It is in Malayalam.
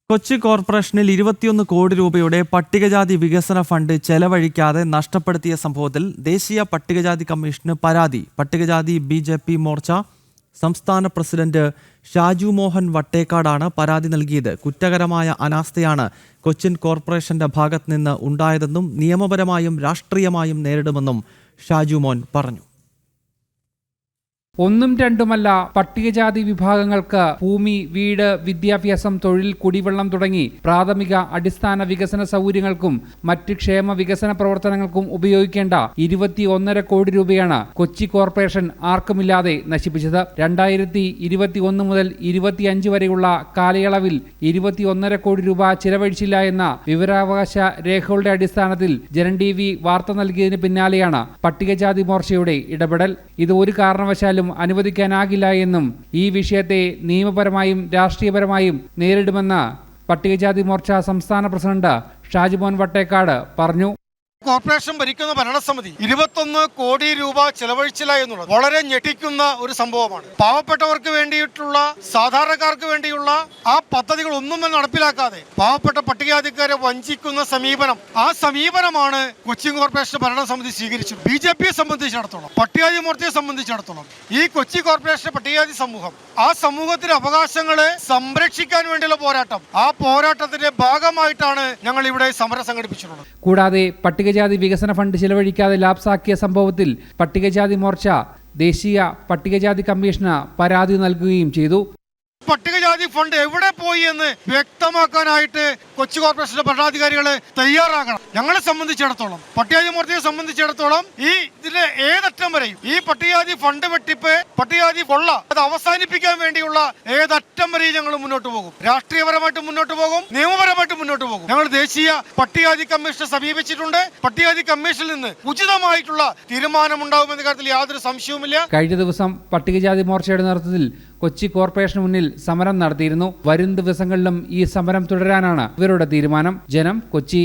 കൊച്ചി കോർപ്പറേഷനിൽ 21 കോടി രൂപയുടെ പട്ടികജാതി വികസന ഫണ്ട് ചെലവഴിക്കാതെ നഷ്ടപ്പെടുത്തിയ സംഭവത്തിൽ ദേശീയ പട്ടികജാതി കമ്മീഷന് പരാതി. പട്ടികജാതി ബി.ജെ.പി. മോർച്ച സംസ്ഥാന പ്രസിഡന്റ് ഷാജു മോഹൻ വട്ടേക്കാടാണ് പരാതി നൽകിയത്. കുറ്റകരമായ അനാസ്ഥയാണ് കൊച്ചിൻ കോർപ്പറേഷന്റെ ഭാഗത്തുനിന്ന് ഉണ്ടായതെന്നും നിയമപരമായും രാഷ്ട്രീയമായും നേരിടുമെന്നും ഷാജു മോഹൻ പറഞ്ഞു. ഒന്നും രണ്ടുമല്ല, പട്ടികജാതി വിഭാഗങ്ങൾക്ക് ഭൂമി, വീട്, വിദ്യാഭ്യാസം, തൊഴിൽ, കുടിവെള്ളം തുടങ്ങി പ്രാഥമിക അടിസ്ഥാന വികസന സൗകര്യങ്ങൾക്കും മറ്റ് ക്ഷേമ വികസന പ്രവർത്തനങ്ങൾക്കും ഉപയോഗിക്കേണ്ട 21.5 കോടി രൂപയാണ് കൊച്ചി കോർപ്പറേഷൻ ആർക്കുമില്ലാതെ നശിപ്പിച്ചത്. 2021 മുതൽ 25 വരെയുള്ള കാലയളവിൽ 21.5 കോടി രൂപ ചിലവഴിച്ചില്ല എന്ന വിവരാവകാശ രേഖകളുടെ അടിസ്ഥാനത്തിൽ ജനം TV വാർത്ത നൽകിയതിന് പിന്നാലെയാണ് പട്ടികജാതി മോർച്ചയുടെ ഇടപെടൽ. ഇത് ഒരു കാരണവശാലും അനുവദിക്കാനാകില്ല എന്നും ഈ വിഷയത്തെ നിയമപരമായും രാഷ്ട്രീയപരമായും നേരിടുമെന്ന് പട്ടികജാതി മോർച്ച സംസ്ഥാന പ്രസിഡന്റ് ഷാജുമോൻ വട്ടേക്കാട് പറഞ്ഞു. കോർപ്പറേഷൻ ഭരിക്കുന്ന ഭരണസമിതി 21 കോടി രൂപ ചെലവഴിച്ചില്ല എന്നുള്ളത് വളരെ ഞെട്ടിക്കുന്ന ഒരു സംഭവമാണ്. പാവപ്പെട്ടവർക്ക് വേണ്ടിയിട്ടുള്ള, സാധാരണക്കാർക്ക് വേണ്ടിയുള്ള ആ പദ്ധതികൾ ഒന്നും തന്നെ നടപ്പിലാക്കാതെ പാവപ്പെട്ട പട്ടികജാതിക്കാരെ വഞ്ചിക്കുന്ന സമീപനം, ആ സമീപനമാണ് കൊച്ചി കോർപ്പറേഷൻ ഭരണസമിതി സ്വീകരിച്ചത്. ബി.ജെ.പിയെ സംബന്ധിച്ചിടത്തോളം, പട്ടികജാതി മോർച്ചയെ സംബന്ധിച്ചിടത്തോളം ഈ കൊച്ചി കോർപ്പറേഷന്റെ പട്ടികജാതി സമൂഹം, ആ സമൂഹത്തിന്റെ അവകാശങ്ങളെ സംരക്ഷിക്കാൻ വേണ്ടിയുള്ള പോരാട്ടം, ആ പോരാട്ടത്തിന്റെ ഭാഗമായിട്ടാണ് ഞങ്ങൾ ഇവിടെ സമരം സംഘടിപ്പിച്ചിട്ടുള്ളത്. കൂടാതെ പട്ടികജാതി വികസന ഫണ്ട് ചിലവഴിക്കാതെ ലാപ്സാക്കിയ സംഭവത്തിൽ പട്ടികജാതി മോർച്ച ദേശീയ പട്ടികജാതി കമ്മീഷന് പരാതി നൽകുകയും ചെയ്തു. പട്ടികജാതി ഫണ്ട് എവിടെ പോയി എന്ന് വ്യക്തമാക്കാനായിട്ട് കൊച്ചി കോർപ്പറേഷന്റെ ഭരണാധികാരികൾ തയ്യാറാകണം. ഞങ്ങളെ സംബന്ധിച്ചിടത്തോളം, പട്ടികജാതി മോർച്ചയെ സംബന്ധിച്ചിടത്തോളം ഇതിന്റെ ഏതറ്റം വരെയും ഈ പട്ടികജാതി ഫണ്ട് വെട്ടിപ്പ്, പട്ടികജാതി കൊള്ള അത് അവസാനിപ്പിക്കാൻ വേണ്ടിയുള്ള ഏതറ്റം വരെയും ഞങ്ങൾ മുന്നോട്ട് പോകും. രാഷ്ട്രീയപരമായിട്ട് മുന്നോട്ട് പോകും, നിയമപരമായിട്ട് മുന്നോട്ട് പോകും. ഞങ്ങൾ ദേശീയ പട്ടികജാതി കമ്മീഷനെ സമീപിച്ചിട്ടുണ്ട്. പട്ടികജാതി കമ്മീഷനിൽ നിന്ന് ഉചിതമായിട്ടുള്ള തീരുമാനമുണ്ടാകുമെന്ന കാര്യത്തിൽ യാതൊരു സംശയവുമില്ല. കഴിഞ്ഞ ദിവസം പട്ടികജാതി മോർച്ചയുടെ നേതൃത്വത്തിൽ കൊച്ചി കോർപ്പറേഷന് മുന്നിൽ സമരം നടത്തിയിരുന്നു. വരും ദിവസങ്ങളിലും ഈ സമരം തുടരാനാണ് ഇവരുടെ തീരുമാനം. ജനം, കൊച്ചി.